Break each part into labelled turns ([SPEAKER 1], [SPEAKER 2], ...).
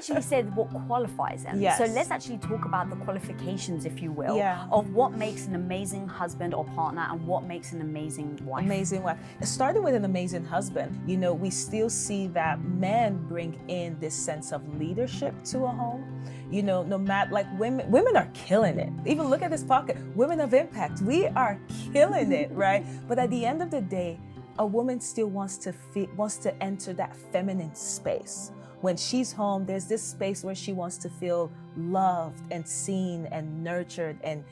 [SPEAKER 1] actually said what qualifies them.
[SPEAKER 2] Yes.
[SPEAKER 1] So let's actually talk about the qualifications, if you will,
[SPEAKER 2] Yeah.
[SPEAKER 1] of what makes an amazing husband or partner and what makes an amazing wife.
[SPEAKER 2] Amazing wife. Starting with an amazing husband, you know, we still see that men bring in this sense of leadership to a home. You know, no matter, like women are killing it. Even look at this pocket, women of impact. We are killing it, right? But at the end of the day, a woman still wants to enter that feminine space. When she's home, there's this space where she wants to feel loved and seen and nurtured and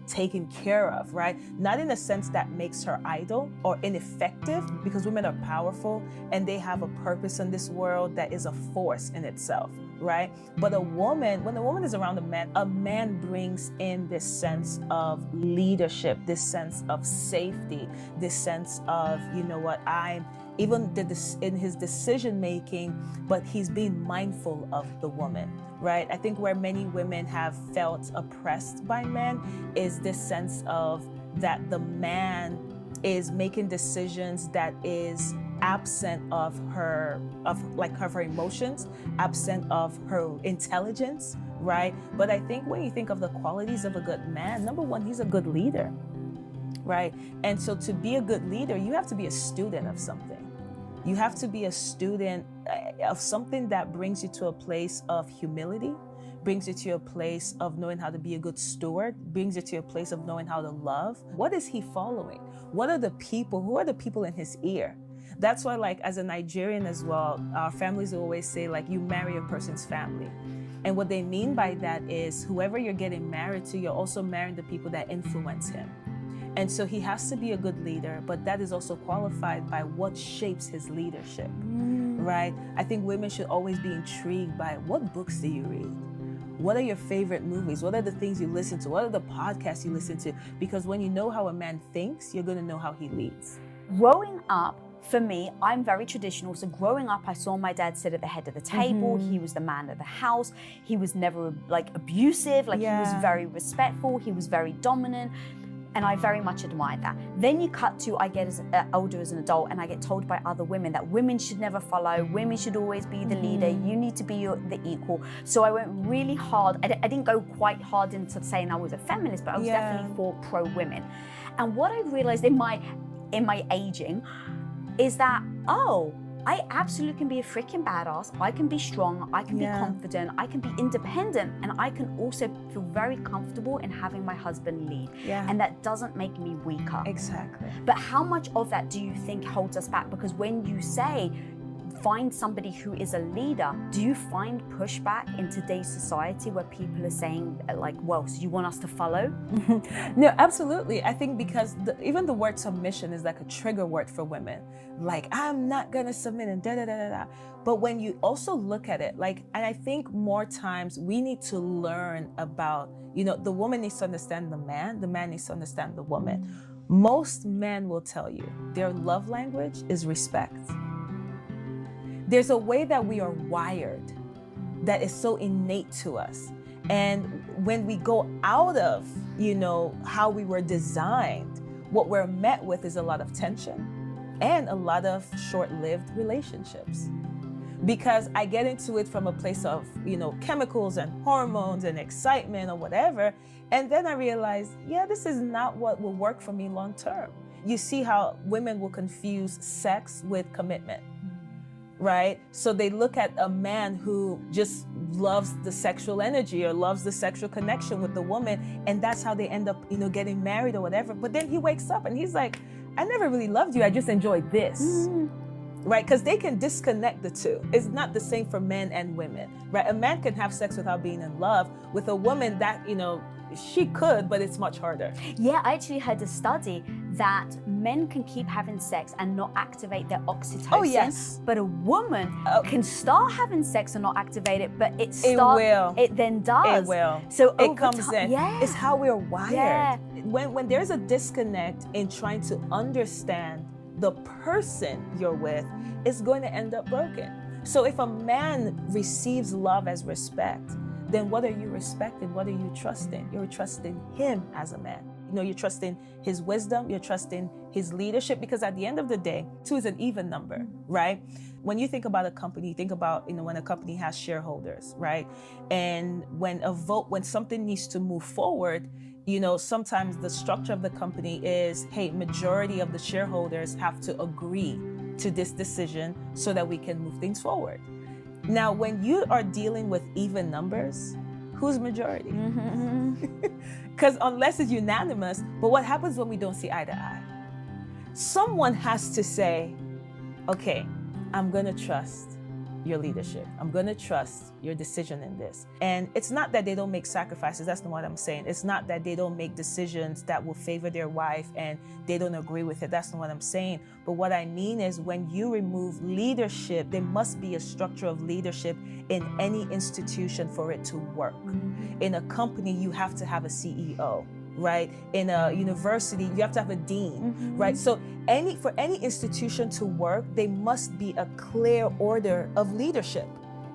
[SPEAKER 2] taken care of, right? Not in a sense that makes her idle or ineffective, because women are powerful and they have a purpose in this world that is a force in itself, right? But when a woman is around a man brings in this sense of leadership, this sense of safety, this sense of, you know what, in his decision making, but he's being mindful of the woman, right? I think where many women have felt oppressed by men is this sense of that the man is making decisions that is absent of her emotions, absent of her intelligence, right? But I think when you think of the qualities of a good man, number one, he's a good leader, right? And so to be a good leader, you have to be a student of something. You have to be a student of something that brings you to a place of humility, brings you to a place of knowing how to be a good steward, brings you to a place of knowing how to love. What is he following? Who are the people in his ear? That's why, like, as a Nigerian as well, our families always say, like, you marry a person's family. And what they mean by that is whoever you're getting married to, you're also marrying the people that influence him. And so he has to be a good leader, but that is also qualified by what shapes his leadership, right? I think women should always be intrigued by what books do you read? What are your favorite movies? What are the things you listen to? What are the podcasts you listen to? Because when you know how a man thinks, you're going to know how he leads.
[SPEAKER 1] Growing up, for me, I'm very traditional. So growing up, I saw my dad sit at the head of the table. He was the man of the house. He was never like abusive. He was very respectful. He was very dominant. And I very much admired that. Then you cut to, I get older as an adult, and I get told by other women that women should never follow, women should always be the leader, you need to be the equal. So I went really hard. I didn't go quite hard into saying I was a feminist, but I was definitely for pro-women. And what I realized in my aging is that, I absolutely can be a freaking badass. I can be strong, I can be confident, I can be independent, and I can also feel very comfortable in having my husband lead. And that doesn't make me weaker.
[SPEAKER 2] Exactly.
[SPEAKER 1] But how much of that do you think holds us back? Because when you say, find somebody who is a leader, do you find pushback in today's society where people are saying, like, well, so you want us to follow?
[SPEAKER 2] No, absolutely. I think because even the word submission is like a trigger word for women. Like, I'm not gonna submit and da-da-da-da-da. But when you also look at it, like, and I think more times we need to learn about, you know, the woman needs to understand the man needs to understand the woman. Most men will tell you their love language is respect. There's a way that we are wired that is so innate to us. And when we go out of, you know, how we were designed, what we're met with is a lot of tension and a lot of short-lived relationships. Because I get into it from a place of, you know, chemicals and hormones and excitement or whatever. And then I realize, this is not what will work for me long term. You see how women will confuse sex with commitment. Right? So they look at a man who just loves the sexual energy or loves the sexual connection with the woman, and that's how they end up, you know, getting married or whatever. But then he wakes up and he's like, I never really loved you, I just enjoyed this. Right? Because they can disconnect the two. It's not the same for men and women, right? A man can have sex without being in love. With a woman, that, you know, she could, but it's much harder.
[SPEAKER 1] Yeah, I actually heard a study that men can keep having sex and not activate their oxytocin.
[SPEAKER 2] Oh, yes.
[SPEAKER 1] But a woman can start having sex and not activate it, but it then does.
[SPEAKER 2] It will.
[SPEAKER 1] So
[SPEAKER 2] it comes in.
[SPEAKER 1] Yeah.
[SPEAKER 2] It's how we're wired.
[SPEAKER 1] Yeah.
[SPEAKER 2] When there's a disconnect in trying to understand the person you're with, it's going to end up broken. So if a man receives love as respect, then what are you respecting? What are you trusting? You're trusting him as a man. you're trusting his wisdom, you're trusting his leadership, because at the end of the day, 2 is an even number, right? When you think about a company, you think about, when a company has shareholders, right? And when something needs to move forward, sometimes the structure of the company is, hey, majority of the shareholders have to agree to this decision so that we can move things forward. Now, when you are dealing with even numbers, who's majority? Because unless it's unanimous, but what happens when we don't see eye to eye? Someone has to say, okay, I'm going to trust your leadership. I'm going to trust your decision in this. And it's not that they don't make sacrifices. That's not what I'm saying. It's not that they don't make decisions that will favor their wife and they don't agree with it. That's not what I'm saying. But what I mean is, when you remove leadership, there must be a structure of leadership in any institution for it to work. In a company, you have to have a CEO. Right? In a university, you have to have a dean, right? So for any institution to work, there must be a clear order of leadership.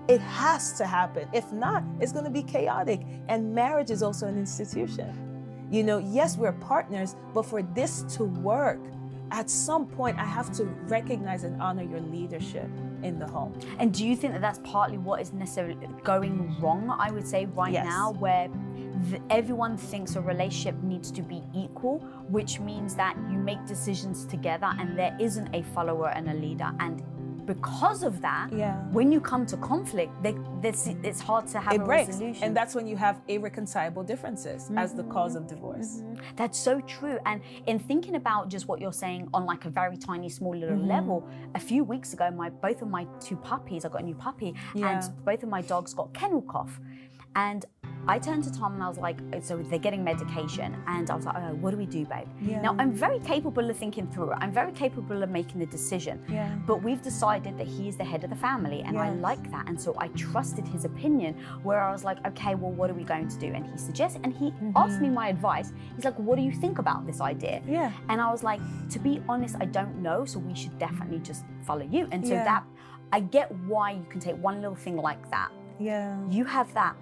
[SPEAKER 2] It has to happen. If not, it's going to be chaotic. And marriage is also an institution. Yes, we're partners, but for this to work, at some point, I have to recognize and honor your leadership in the home.
[SPEAKER 1] And do you think that that's partly what is necessarily going wrong, I would say, right now, where everyone thinks a relationship needs to be equal, which means that you make decisions together and there isn't a follower and a leader. And because of that, when you come to conflict, it's hard to have a resolution.
[SPEAKER 2] And that's when you have irreconcilable differences as the cause of divorce.
[SPEAKER 1] That's so true. And in thinking about just what you're saying on like a very tiny, small little level, a few weeks ago, both of my 2 puppies, I got a new puppy, and both of my dogs got kennel cough. And I turned to Tom and I was like, so they're getting medication. And I was like, oh, what do we do, babe? Now, I'm very capable of thinking through it. I'm very capable of making the decision. But we've decided that he is the head of the family. And I like that. And so I trusted his opinion, where I was like, okay, well, what are we going to do? And he suggested, and he asked me my advice. He's like, what do you think about this idea? And I was like, to be honest, I don't know. So we should definitely just follow you. And so that, I get why you can take one little thing like that. You have that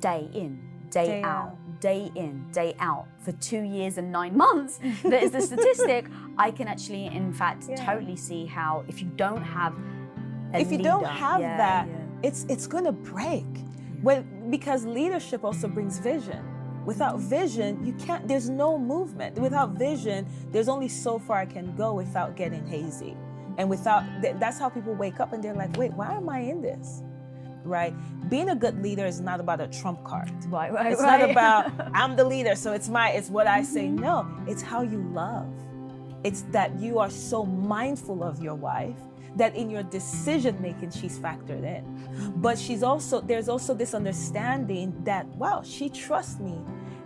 [SPEAKER 1] day in, day out, day in, day out for 2 years and 9 months. That is the statistic. I can actually, in fact, totally see how if you don't have a
[SPEAKER 2] if you
[SPEAKER 1] leader,
[SPEAKER 2] don't have that, it's going to break. Because leadership also brings vision. Without vision, you can't. There's no movement. Without vision, there's only so far I can go without getting hazy. And that's how people wake up and they're like, wait, why am I in this? Right? Being a good leader is not about a trump card. It's not about, I'm the leader, so it's what I say. No, it's how you love. It's that you are so mindful of your wife that in your decision making, she's factored in. But there's also this understanding that, wow, she trusts me.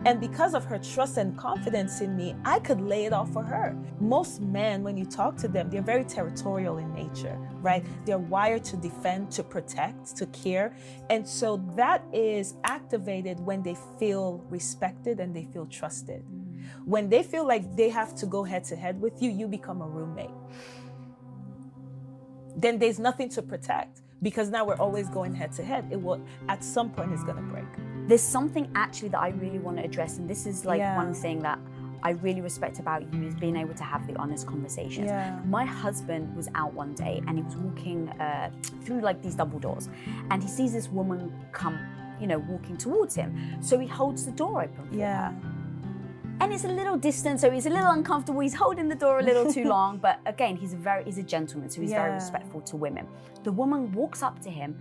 [SPEAKER 2] And because of her trust and confidence in me, I could lay it all for her. Most men, when you talk to them, they're very territorial in nature, right? They're wired to defend, to protect, to care. And so that is activated when they feel respected and they feel trusted. When they feel like they have to go head to head with you, you become a roommate. Then there's nothing to protect, because now we're always going head to head. At some point, it's going to break.
[SPEAKER 1] There's something actually that I really want to address, and this is like one thing that I really respect about you, is being able to have the honest conversations. My husband was out one day and he was walking through like these double doors, and he sees this woman come, walking towards him. So he holds the door open for her. And it's a little distant, so he's a little uncomfortable. He's holding the door a little too long, but again, he's a gentleman, so he's very respectful to women. The woman walks up to him,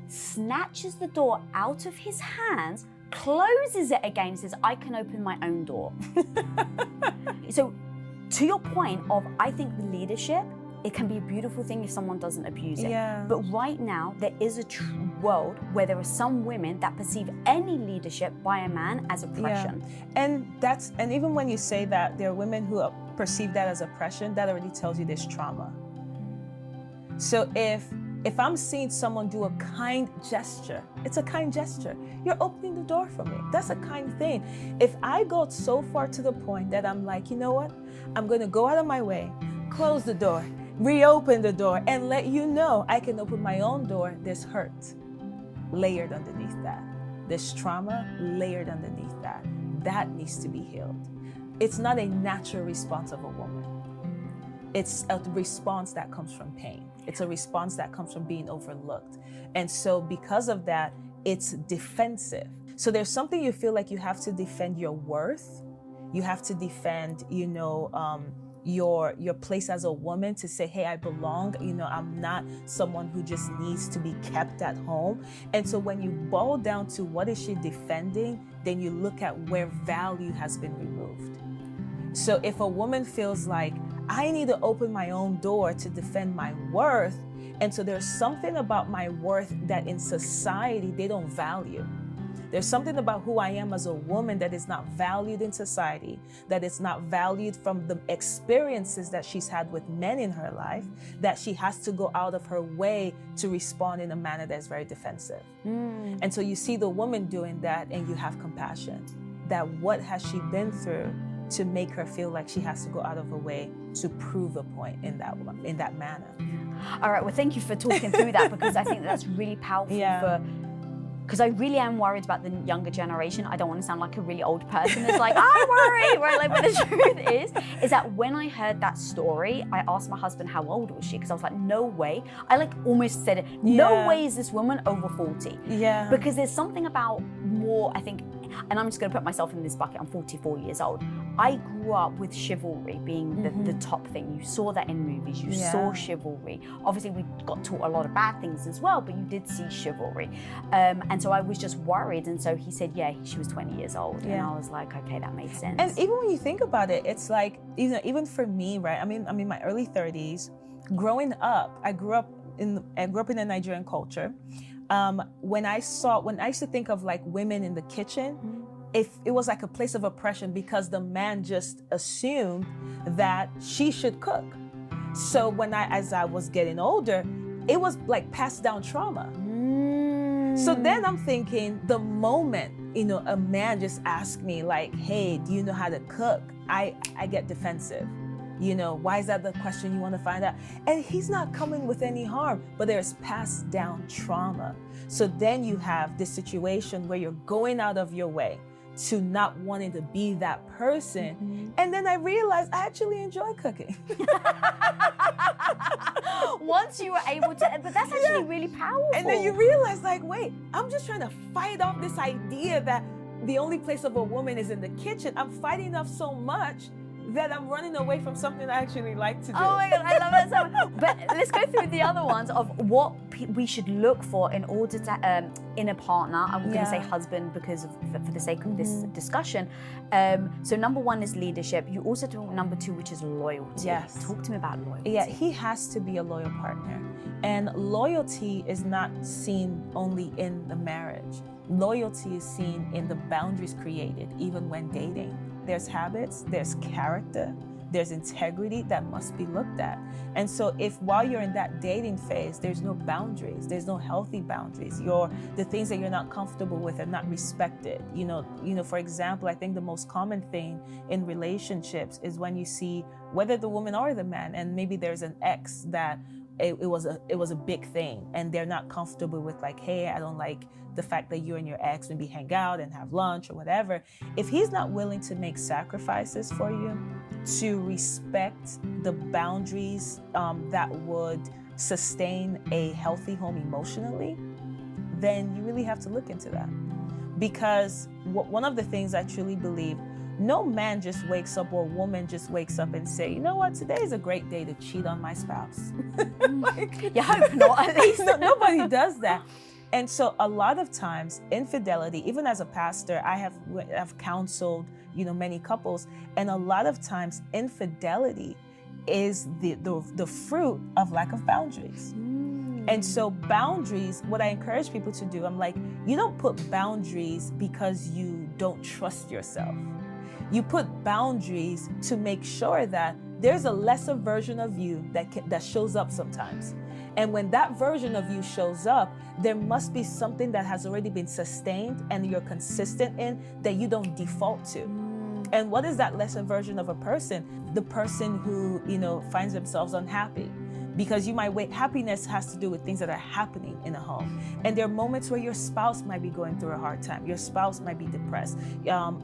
[SPEAKER 1] snatches the door out of his hands, closes it again, and says, I can open my own door. So to your point of, I think the leadership, it can be a beautiful thing if someone doesn't abuse it. But right now, there is a world where there are some women that perceive any leadership by a man as oppression.
[SPEAKER 2] And even when you say that, there are women who perceive that as oppression, that already tells you there's trauma. So if I'm seeing someone do a kind gesture, it's a kind gesture. You're opening the door for me. That's a kind thing. If I go so far to the point that I'm like, you know what? I'm going to go out of my way, close the door, reopen the door, and let you know I can open my own door. There's hurt layered underneath that. There's trauma layered underneath that. That needs to be healed. it's not a natural response of a woman. It's a response that comes from pain. It's a response that comes from being overlooked. And so because of that, it's defensive. So there's something you feel like you have to defend your worth. You have to defend, your place as a woman, to say, hey, I belong. I'm not someone who just needs to be kept at home. And so when you boil down to what is she defending, then you look at where value has been removed. So if a woman feels like, I need to open my own door to defend my worth, and so there's something about my worth that in society they don't value. There's something about who I am as a woman that is not valued in society, that is not valued from the experiences that she's had with men in her life, that she has to go out of her way to respond in a manner that's very defensive. And so you see the woman doing that, and you have compassion, that what has she been through to make her feel like she has to go out of her way to prove a point in that manner.
[SPEAKER 1] All right, well, thank you for talking through that, because I think that's really powerful because I really am worried about the younger generation. I don't want to sound like a really old person that's like, I worry, right? Like, but the truth is that when I heard that story, I asked my husband how old was she, because I was like, no way. I almost said it, no way is this woman over 40.
[SPEAKER 2] Yeah.
[SPEAKER 1] Because there's something about more, I think, and I'm just going to put myself in this bucket. I'm 44 years old. I grew up with chivalry being the top thing. You saw that in movies. You saw chivalry. Obviously, we got taught a lot of bad things as well, but you did see chivalry. And so I was just worried. And so he said, yeah, she was 20 years old. And I was like, okay, that made sense.
[SPEAKER 2] And even when you think about it, it's like, even for me, right? I'm in my early 30s. Growing up, I grew up in a Nigerian culture. When I used to think of like women in the kitchen, if it was like a place of oppression, because the man just assumed that she should cook. So as I was getting older, it was like passed down trauma. So then I'm thinking, the moment, a man just asked me like, hey, do you know how to cook? I get defensive. Why is that the question you want to find out? And he's not coming with any harm, but there's passed down trauma. So then you have this situation where you're going out of your way to not wanting to be that person. And then I realized I actually enjoy cooking.
[SPEAKER 1] Once you were able to, but that's actually really powerful.
[SPEAKER 2] And then you realize like, wait, I'm just trying to fight off this idea that the only place of a woman is in the kitchen. I'm fighting off so much that I'm running away from something I actually like to do. Oh
[SPEAKER 1] my God, I love that so much. But let's go through the other ones of what we should look for in order to, in a partner. I'm going to say husband because for the sake of this discussion. So number one is leadership. You also talk number two, which is loyalty.
[SPEAKER 2] Yes.
[SPEAKER 1] Talk to me about loyalty.
[SPEAKER 2] Yeah, he has to be a loyal partner. And loyalty is not seen only in the marriage. Loyalty is seen in the boundaries created, even when dating. There's habits, there's character, there's integrity that must be looked at. And so if while you're in that dating phase, there's no boundaries, there's no healthy boundaries, the things that you're not comfortable with are not respected. For example, I think the most common thing in relationships is when you see whether the woman or the man, and maybe there's an ex that it was a big thing, and they're not comfortable with like, hey, I don't like the fact that you and your ex maybe hang out and have lunch or whatever. If he's not willing to make sacrifices for you, to respect the boundaries that would sustain a healthy home emotionally, then you really have to look into that. Because one of the things I truly believe, no man just wakes up or woman just wakes up and say, you know what, today is a great day to cheat on my spouse.
[SPEAKER 1] You hope not, at least.
[SPEAKER 2] Nobody does that. And so a lot of times infidelity, even as a pastor, I have counseled, many couples, and a lot of times infidelity is the fruit of lack of boundaries. And so boundaries, what I encourage people to do, I'm like, you don't put boundaries because you don't trust yourself. You put boundaries to make sure that there's a lesser version of you that shows up sometimes. And when that version of you shows up, there must be something that has already been sustained and you're consistent in that you don't default to. And what is that lesser version of a person? The person who, finds themselves unhappy. because you might wait. Happiness has to do with things that are happening in a home. And there are moments where your spouse might be going through a hard time. Your spouse might be depressed.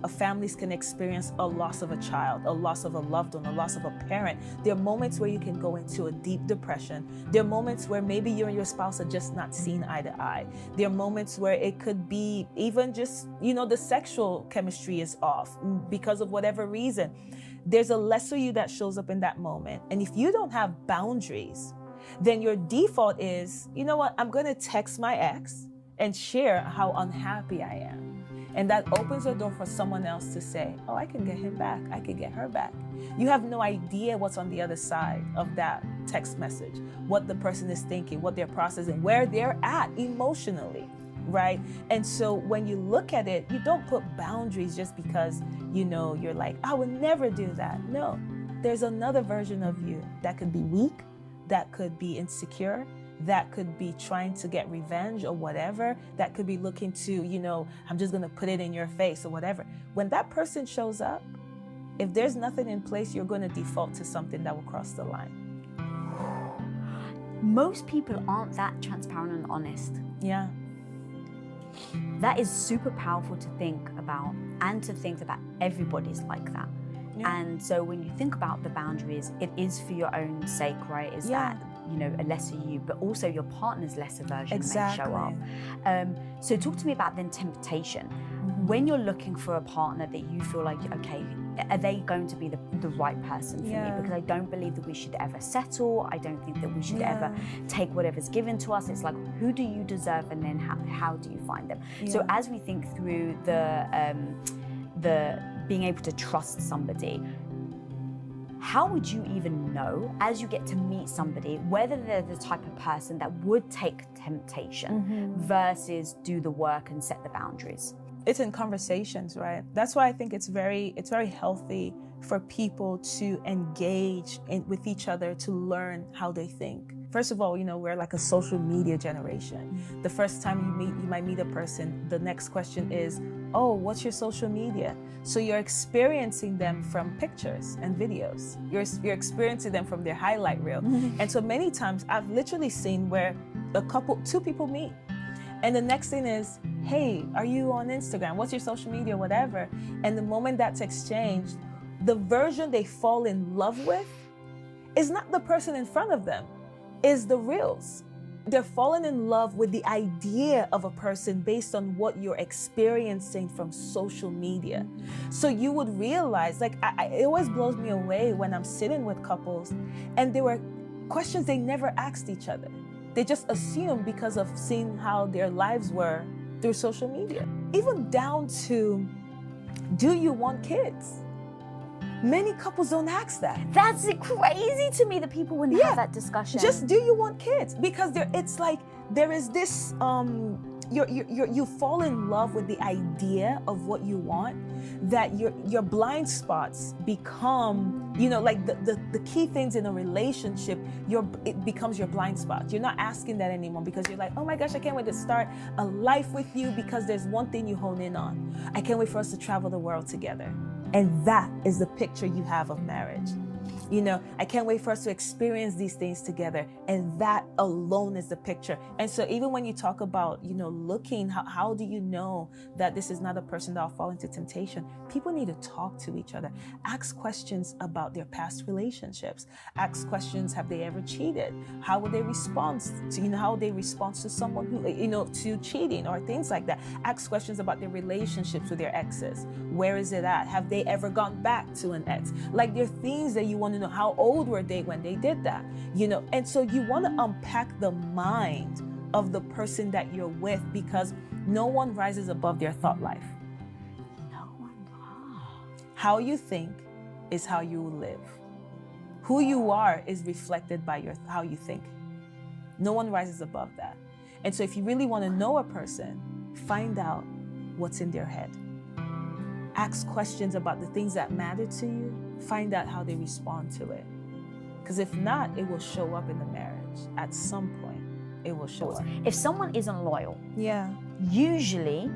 [SPEAKER 2] Families can experience a loss of a child, a loss of a loved one, a loss of a parent. There are moments where you can go into a deep depression. There are moments where maybe you and your spouse are just not seen eye to eye. There are moments where it could be even just, the sexual chemistry is off because of whatever reason. There's a lesser you that shows up in that moment. And if you don't have boundaries, then your default is, you know what, I'm going to text my ex and share how unhappy I am. And that opens the door for someone else to say, oh, I can get him back. I can get her back. You have no idea what's on the other side of that text message, what the person is thinking, what they're processing, where they're at emotionally, right? And so when you look at it, you don't put boundaries just because, you're like, I would never do that. No, there's another version of you that could be weak, that could be insecure, that could be trying to get revenge or whatever, that could be looking to, I'm just going to put it in your face or whatever. When that person shows up, if there's nothing in place, you're going to default to something that will cross the line.
[SPEAKER 1] Most people aren't that transparent and honest.
[SPEAKER 2] Yeah.
[SPEAKER 1] That is super powerful to think about, and to think that everybody's like that. Yeah. And so when you think about the boundaries, it is for your own sake, right? Is that, a lesser you, but also your partner's lesser version may show up. So talk to me about then temptation. Mm-hmm. When you're looking for a partner that you feel like, okay, are they going to be the right person for me? Because I don't believe that we should ever settle. I don't think that we should ever take whatever's given to us. It's like, who do you deserve, and then how do you find them? So as we think through the being able to trust somebody, how would you even know, as you get to meet somebody, whether they're the type of person that would take temptation versus do the work and set the boundaries?
[SPEAKER 2] It's in conversations, right? That's why I think it's very healthy for people to engage with each other, to learn how they think. First of all, we're like a social media generation. The first time you might meet a person, the next question is, oh, what's your social media? So you're experiencing them from pictures and videos. You're experiencing them from their highlight reel. And so many times I've literally seen where two people meet, and the next thing is, hey, are you on Instagram? What's your social media, whatever? And the moment that's exchanged, the version they fall in love with is not the person in front of them, is the reels. They're falling in love with the idea of a person based on what you're experiencing from social media. So you would realize, it always blows me away when I'm sitting with couples and there were questions they never asked each other. They just assumed because of seeing how their lives were through social media. Even down to, do you want kids? Many couples don't ask that.
[SPEAKER 1] That's crazy to me that people wouldn't have that discussion.
[SPEAKER 2] Just, do you want kids? Because it's like there is this you fall in love with the idea of what you want, that your blind spots become, like the key things in a relationship, it becomes your blind spot. You're not asking that anymore because you're like, oh my gosh, I can't wait to start a life with you because there's one thing you hone in on. I can't wait for us to travel the world together. And that is the picture you have of marriage. I can't wait for us to experience these things together. And that alone is the picture. And so even when you talk about, looking, how do you know that this is not a person that will fall into temptation? People need to talk to each other. Ask questions about their past relationships. Ask questions, have they ever cheated? How would they respond to, how would they respond to someone who, to cheating or things like that? Ask questions about their relationships with their exes. Where is it at? Have they ever gone back to an ex? Like, there are things that you want to know. How old were they when they did that? And so you want to unpack the mind of the person that you're with, because no one rises above their thought life.
[SPEAKER 1] No one.
[SPEAKER 2] How you think is how you live. Who you are is reflected by how you think. No one rises above that. And so if you really want to know a person, find out what's in their head. Ask questions about the things that matter to you. Find out how they respond to it. Because if not, it will show up in the marriage. At some point, it will show up.
[SPEAKER 1] If someone isn't loyal, usually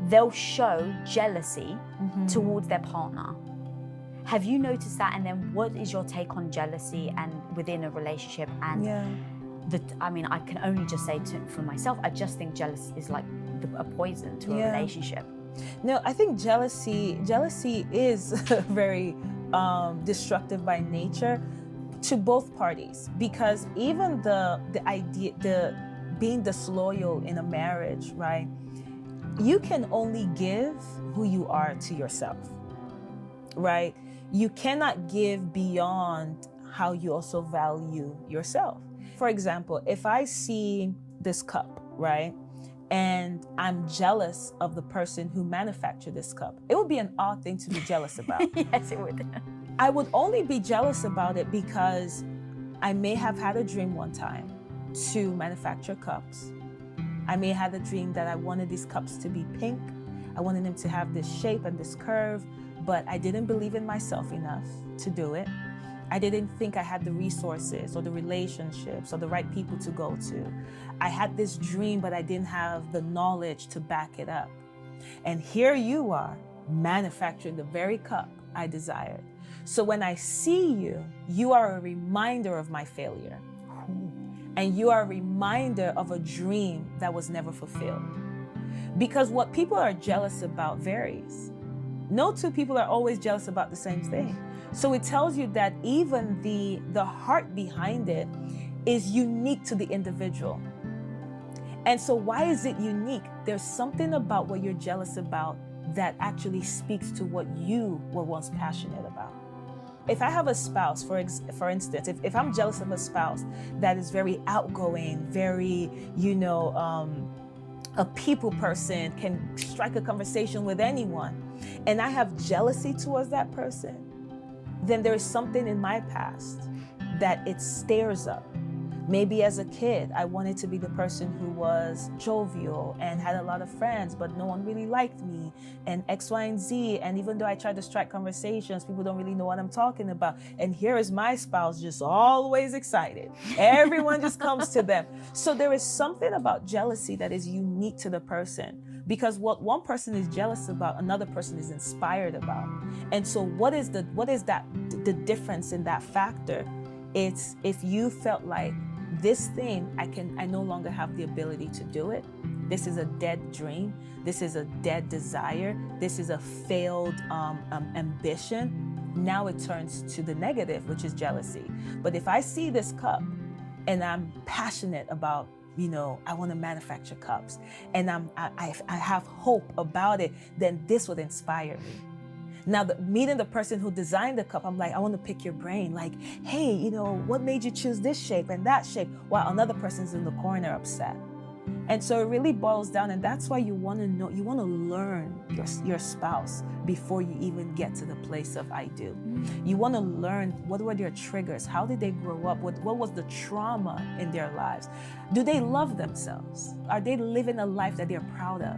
[SPEAKER 1] they'll show jealousy towards their partner. Have you noticed that? And then what is your take on jealousy and within a relationship? And I mean, I can only just say for myself, I just think jealousy is like a poison to a relationship.
[SPEAKER 2] No, I think jealousy is very destructive by nature to both parties, because even the being disloyal in a marriage, right? You can only give who you are to yourself, right? You cannot give beyond how you also value yourself. For example, if I see this cup, right, and I'm jealous of the person who manufactured this cup, it would be an odd thing to be jealous about.
[SPEAKER 1] Yes, it would.
[SPEAKER 2] I would only be jealous about it because I may have had a dream one time to manufacture cups. I may have had a dream that I wanted these cups to be pink. I wanted them to have this shape and this curve, but I didn't believe in myself enough to do it. I didn't think I had the resources or the relationships or the right people to go to. I had this dream, but I didn't have the knowledge to back it up. And here you are, manufacturing the very cup I desired. So when I see you, you are a reminder of my failure. And you are a reminder of a dream that was never fulfilled. Because what people are jealous about varies. No two people are always jealous about the same thing. So it tells you that even the heart behind it is unique to the individual. And so why is it unique? There's something about what you're jealous about that actually speaks to what you were once passionate about. If I have a spouse, for instance, if I'm jealous of a spouse that is very outgoing, very, a people person, can strike a conversation with anyone, and I have jealousy towards that person, then there is something in my past that it stirs up. Maybe as a kid, I wanted to be the person who was jovial and had a lot of friends, but no one really liked me, and X, Y, and Z. And even though I tried to strike conversations, people don't really know what I'm talking about. And here is my spouse just always excited. Everyone just comes to them. So there is something about jealousy that is unique to the person, because what one person is jealous about, another person is inspired about. And so what is the difference in that factor? It's if you felt like this thing, I no longer have the ability to do it. This is a dead dream. This is a dead desire. This is a failed ambition. Now it turns to the negative, which is jealousy. But if I see this cup and I'm passionate about, I want to manufacture cups, and I have hope about it, then this would inspire me. Now, meeting the person who designed the cup, I'm like, I want to pick your brain. Like, hey, what made you choose this shape and that shape? While another person's in the corner upset. And so it really boils down, and that's why you want to know, you want to learn your spouse before you even get to the place of I do. You want to learn what were their triggers? How did they grow up? What was the trauma in their lives? Do they love themselves? Are they living a life that they're proud of?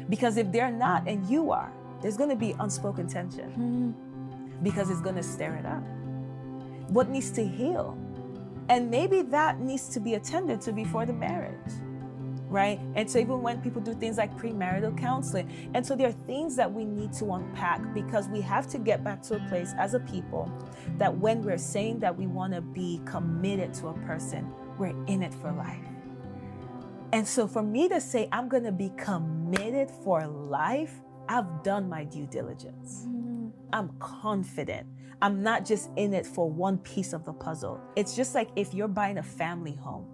[SPEAKER 2] Because if they're not, and you are, there's going to be unspoken tension because it's going to stir it up. What needs to heal? And maybe that needs to be attended to before the marriage, right? And so even when people do things like premarital counseling, and so there are things that we need to unpack, because we have to get back to a place as a people that when we're saying that we want to be committed to a person, we're in it for life. And so for me to say I'm going to be committed for life, I've done my due diligence. I'm confident. I'm not just in it for one piece of the puzzle. It's just like if you're buying a family home,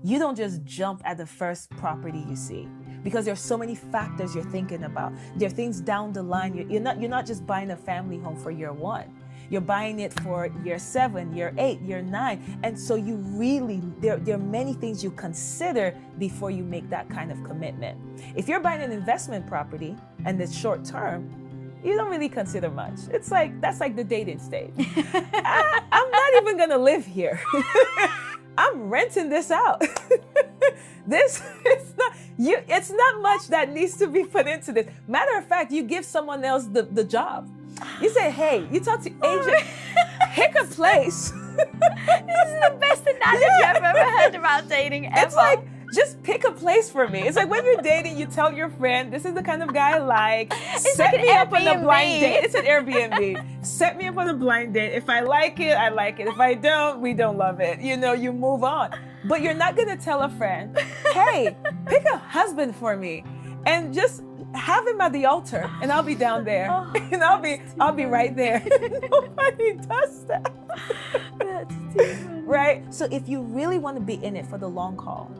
[SPEAKER 2] you don't just jump at the first property you see, because there's so many factors you're thinking about. There are things down the line. You're not just buying a family home for year 1. You're buying it for year 7, year 8, year 9. And so you really, there are many things you consider before you make that kind of commitment. If you're buying an investment property and it's short term, you don't really consider much. It's like, that's like the dating stage. I'm not even gonna live here. I'm renting this out. It's not much that needs to be put into this. Matter of fact, you give someone else the job. You say, hey, you talk to agent, pick a place.
[SPEAKER 1] This is the best analogy I've ever heard about dating ever.
[SPEAKER 2] just pick a place for me. It's like when you're dating, you tell your friend, this is the kind of guy I like. Set me up on a blind date. It's an Airbnb. Set me up on a blind date. If I like it, I like it. If I don't, we don't love it. You know, you move on. But you're not gonna tell a friend, hey, pick a husband for me and just have him at the altar and I'll be down there. And I'll be right there. Nobody does that.
[SPEAKER 1] That's too funny.
[SPEAKER 2] Right? So if you really want to be in it for the long haul,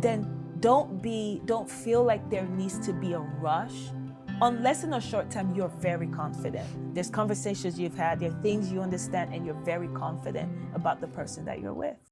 [SPEAKER 2] then don't feel like there needs to be a rush. Unless in a short time you're very confident. There's conversations you've had, there are things you understand, and you're very confident about the person that you're with.